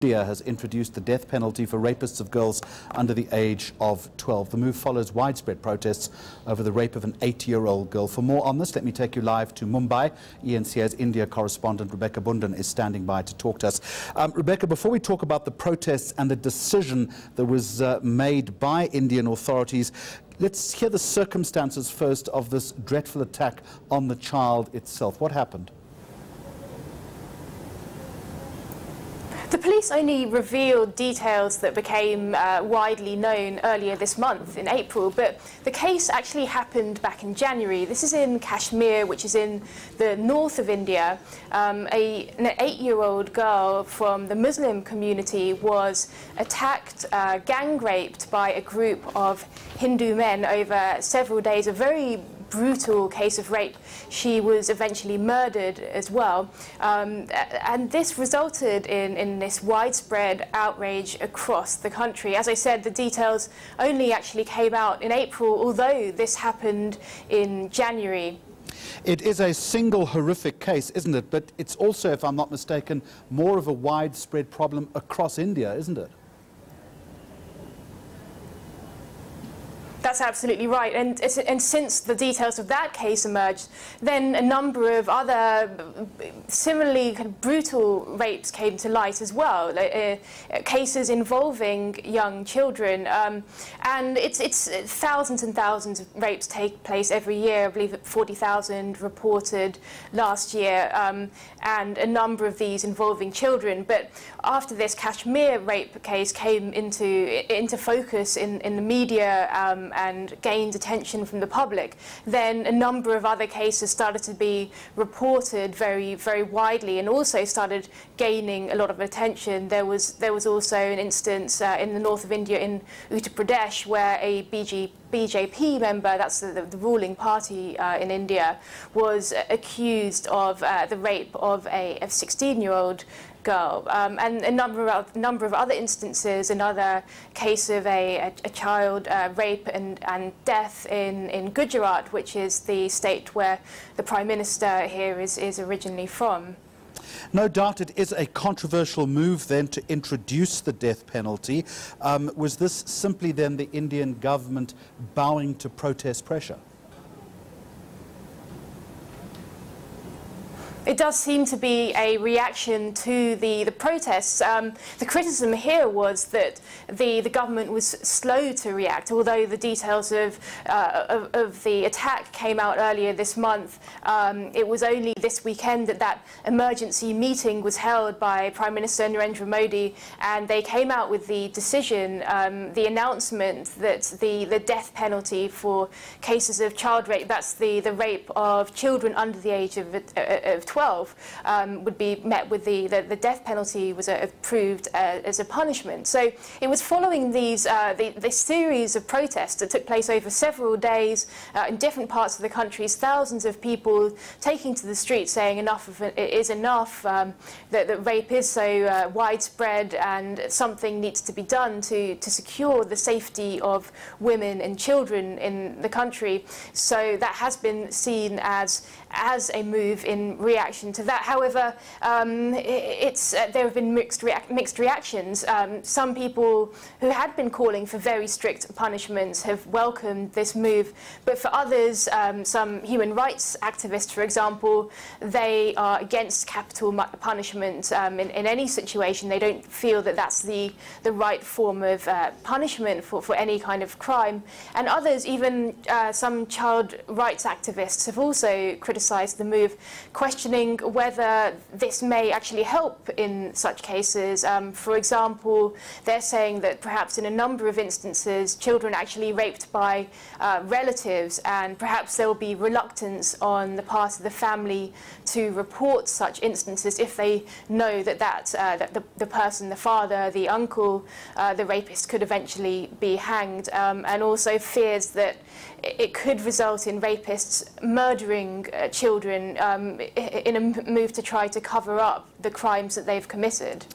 India has introduced the death penalty for rapists of girls under the age of 12. The move follows widespread protests over the rape of an 8-year-old girl. For more on this, let me take you live to Mumbai. eNCA's India Correspondent Bundhun is standing by to talk to us. Rebecca, before we talk about the protests and the decision that was made by Indian authorities, let's hear the circumstances first of this dreadful attack on the child itself. What happened? The police only revealed details that became widely known earlier this month, in April, but the case actually happened back in January. This is in Kashmir, which is in the north of India. An 8-year-old girl from the Muslim community was attacked, gang raped by a group of Hindu men over several days, a very brutal case of rape. She was eventually murdered as well. And this resulted in this widespread outrage across the country. As I said, the details only actually came out in April, although this happened in January. It is a single horrific case, isn't it? But it's also, if I'm not mistaken, more of a widespread problem across India, isn't it? That's absolutely right, and since the details of that case emerged, then a number of other similarly kind of brutal rapes came to light as well, cases involving young children, and it's thousands and thousands of rapes take place every year. I believe 40,000 reported last year, and a number of these involving children. But after this Kashmir rape case came into focus in the media, and gained attention from the public, then a number of other cases started to be reported very, very widely and also started gaining a lot of attention. There was also an instance in the north of India, in Uttar Pradesh, where a BJP member, that's the ruling party in India, was accused of the rape of a 16-year-old girl, and a number of other instances. Another case of a child rape and death in Gujarat, which is the state where the Prime Minister here is originally from. No doubt it is a controversial move then to introduce the death penalty. Was this simply then the Indian government bowing to protest pressure? It does seem to be a reaction to the protests. The criticism here was that the government was slow to react, although the details of the attack came out earlier this month. It was only this weekend that emergency meeting was held by Prime Minister Narendra Modi, and they came out with the decision, the announcement that the death penalty for cases of child rape, that's the rape of children under the age of 12, would be met with the death penalty was approved as a punishment. So it was following this series of protests that took place over several days in different parts of the country, thousands of people taking to the streets saying enough of it is enough, that rape is so widespread and something needs to be done to secure the safety of women and children in the country. So that has been seen as a move in reaction to that. However, there have been mixed reactions. Some people who had been calling for very strict punishments have welcomed this move, but for others, some human rights activists, for example, they are against capital punishment in any situation. They don't feel that that's the right form of punishment for any kind of crime. And others, even some child rights activists, have also criticised the move, questioning whether this may actually help in such cases. For example, they're saying that perhaps in a number of instances, children are actually raped by relatives, and perhaps there will be reluctance on the part of the family to report such instances if they know that the person, the father, the uncle, the rapist, could eventually be hanged, and also fears that it could result in rapists murdering children in a move to try to cover up the crimes that they've committed.